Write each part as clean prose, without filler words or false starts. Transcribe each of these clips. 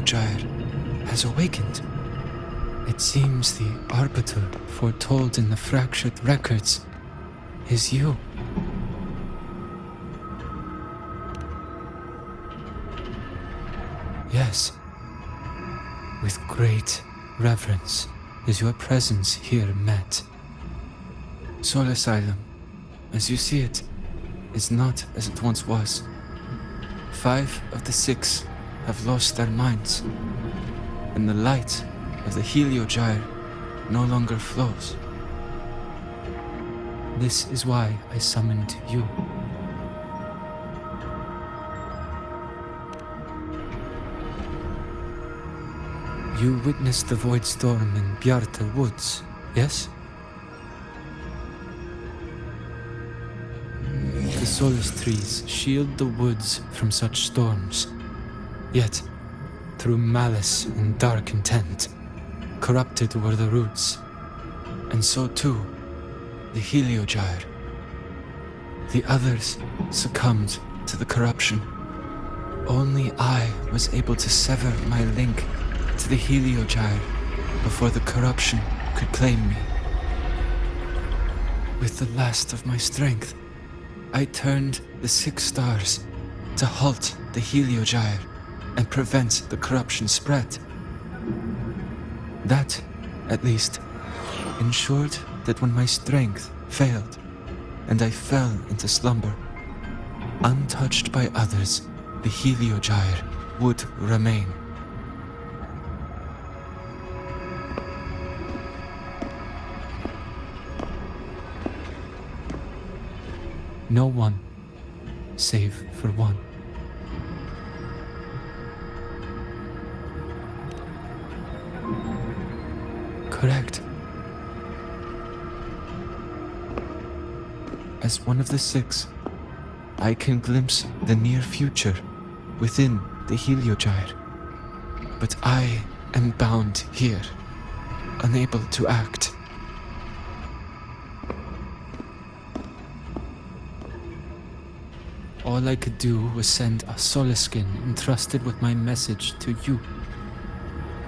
Heliogyre has awakened. It seems the arbiter foretold in the fractured records is you. Yes, with great reverence is your presence here met. Soul Asylum, as you see it, is not as it once was. 5 of the 6 have lost their minds, and the light of the Heliogyre no longer flows. This is why I summoned you. You witnessed the void storm in Bjarta Woods, yes? The solace trees shield the woods from such storms. Yet, through malice and dark intent, corrupted were the roots, and so too the Heliogyre. The others succumbed to the corruption. Only I was able to sever my link to the Heliogyre before the corruption could claim me. With the last of my strength, I turned the 6 stars to halt the Heliogyre and prevent the corruption spread. That, at least, ensured that when my strength failed and I fell into slumber, untouched by others, the Heliogyre would remain. No one, save for one. Correct. As one of the 6, I can glimpse the near future within the Heliogyre. But I am bound here, unable to act. All I could do was send a Solaskin entrusted with my message to you.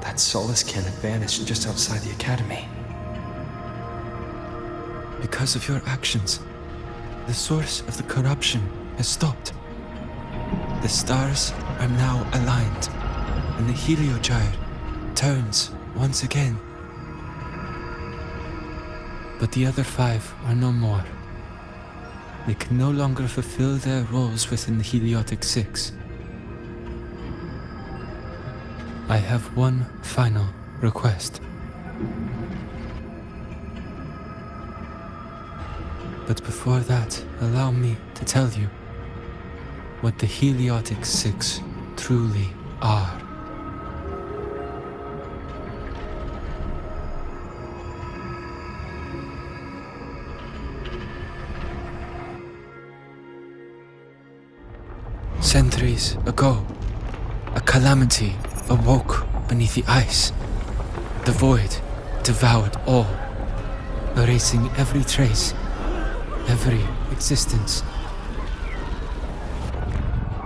That Solaskin had vanished just outside the academy. Because of your actions, the source of the corruption has stopped. The stars are now aligned, and the Heliogyre turns once again. But the other 5 are no more. They can no longer fulfill their roles within the Heliotic 6. I have one final request. But before that, allow me to tell you what the Heliotic 6 truly are. Centuries ago, a calamity awoke beneath the ice. The void devoured all, erasing every trace, every existence.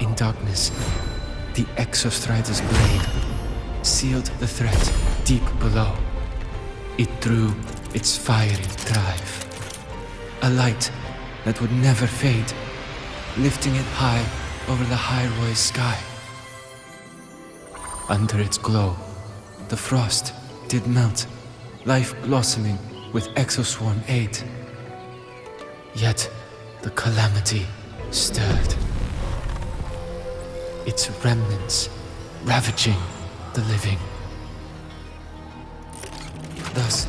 In darkness, the Exostrider's blade sealed the threat deep below. It drew its fiery drive, a light that would never fade, lifting it high over the High-Roy's sky. Under its glow, the frost did melt, life blossoming with Exoswarm aid. Yet the calamity stirred, its remnants ravaging the living. Thus,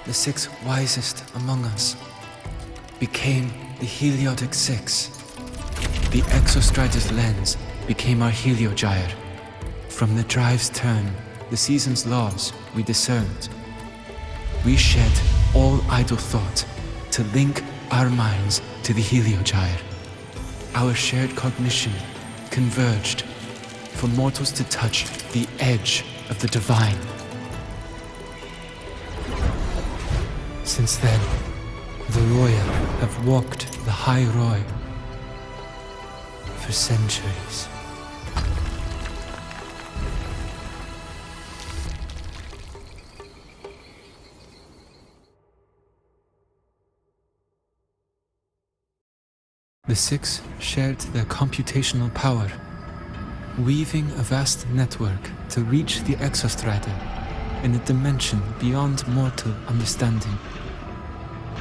the 6 wisest among us became the Heliotic 6. The Exostrider's lens became our Heliogyre. From the drive's turn, the season's laws we discerned. We shed all idle thought to link our minds to the Heliogyre. Our shared cognition converged for mortals to touch the edge of the divine. Since then, the Royal have walked the High Roy for centuries. The six shared their computational power, weaving a vast network to reach the Exostrider in a dimension beyond mortal understanding.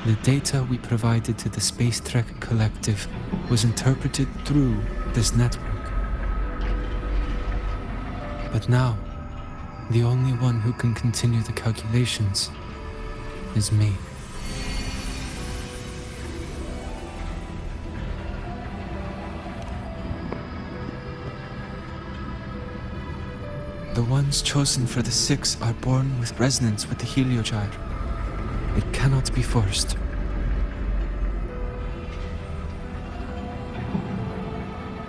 The data we provided to the Space Trek Collective was interpreted through this network. But now, the only one who can continue the calculations is me. The ones chosen for the six are born with resonance with the heliogyre. It cannot be forced.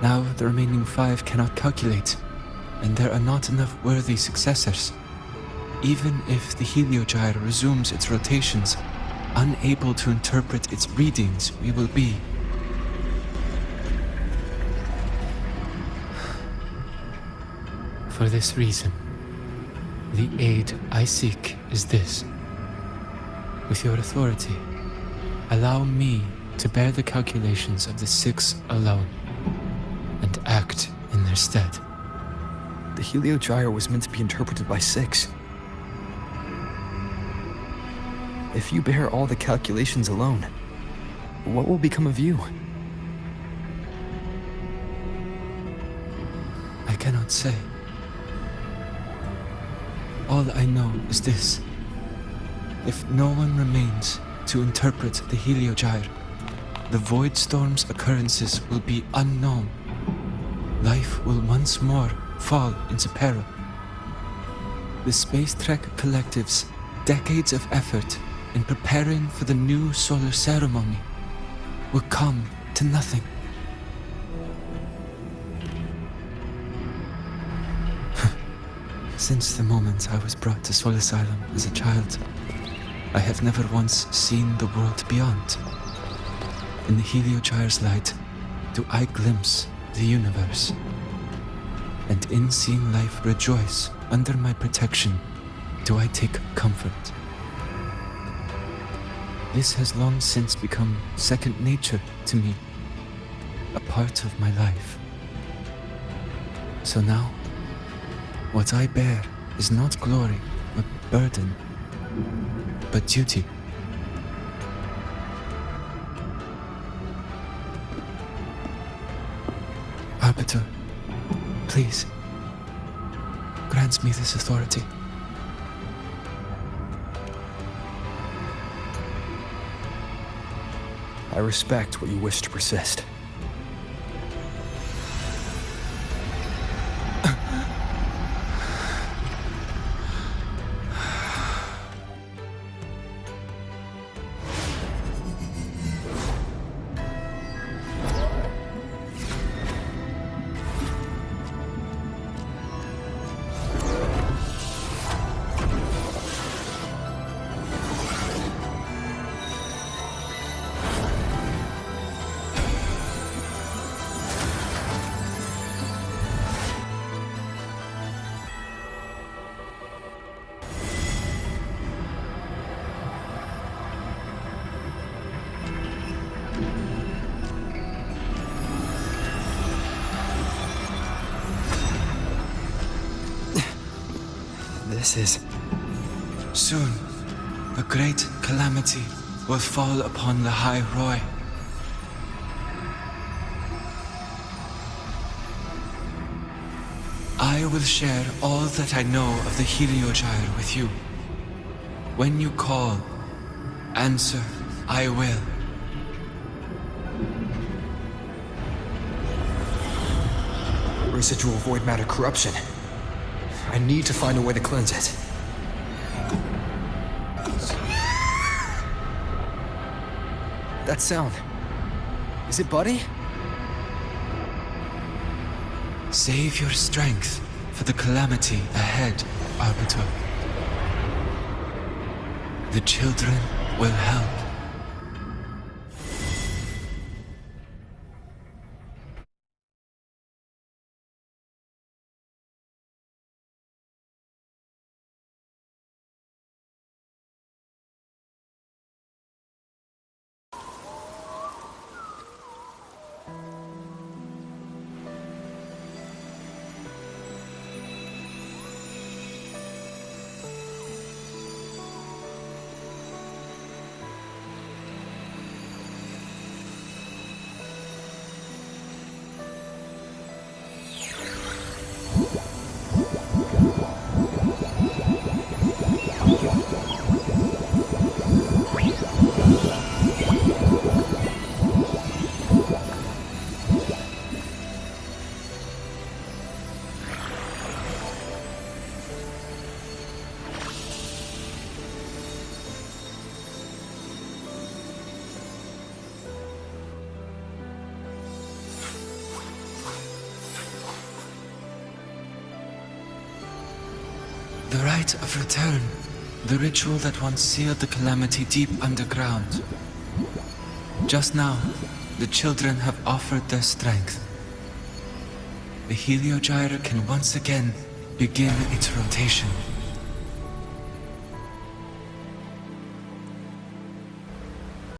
Now the remaining five cannot calculate, and there are not enough worthy successors. Even if the heliogyre resumes its rotations, unable to interpret its readings, we will be. For this reason, the aid I seek is this. With your authority, allow me to bear the calculations of the six alone, and act in their stead. The heliogyre was meant to be interpreted by six. If you bear all the calculations alone, what will become of you? I cannot say. All I know is this. If no one remains to interpret the heliogyre, the Void Storm's occurrences will be unknown. Life will once more fall into peril. The Space Trek Collective's decades of effort in preparing for the new solar ceremony will come to nothing. Since the moment I was brought to Sol Asylum as a child, I have never once seen the world beyond. In the heliogyre's light, do I glimpse the universe. And in seeing life rejoice under my protection, do I take comfort. This has long since become second nature to me, a part of my life. So now, what I bear is not glory or burden, but duty. Arbiter, please, grant me this authority. I respect what you wish to persist. This is... Soon, a great calamity will fall upon the High Roy. I will share all that I know of the heliogyre with you. When you call, answer, I will. Residual void matter corruption. I need to find a way to cleanse it. That sound. Is it Buddy? Save your strength for the calamity ahead, Arbiter. The children will help. rite of return. The ritual that once sealed the calamity deep underground. Just now, the children have offered their strength. The heliogyre can once again begin its rotation.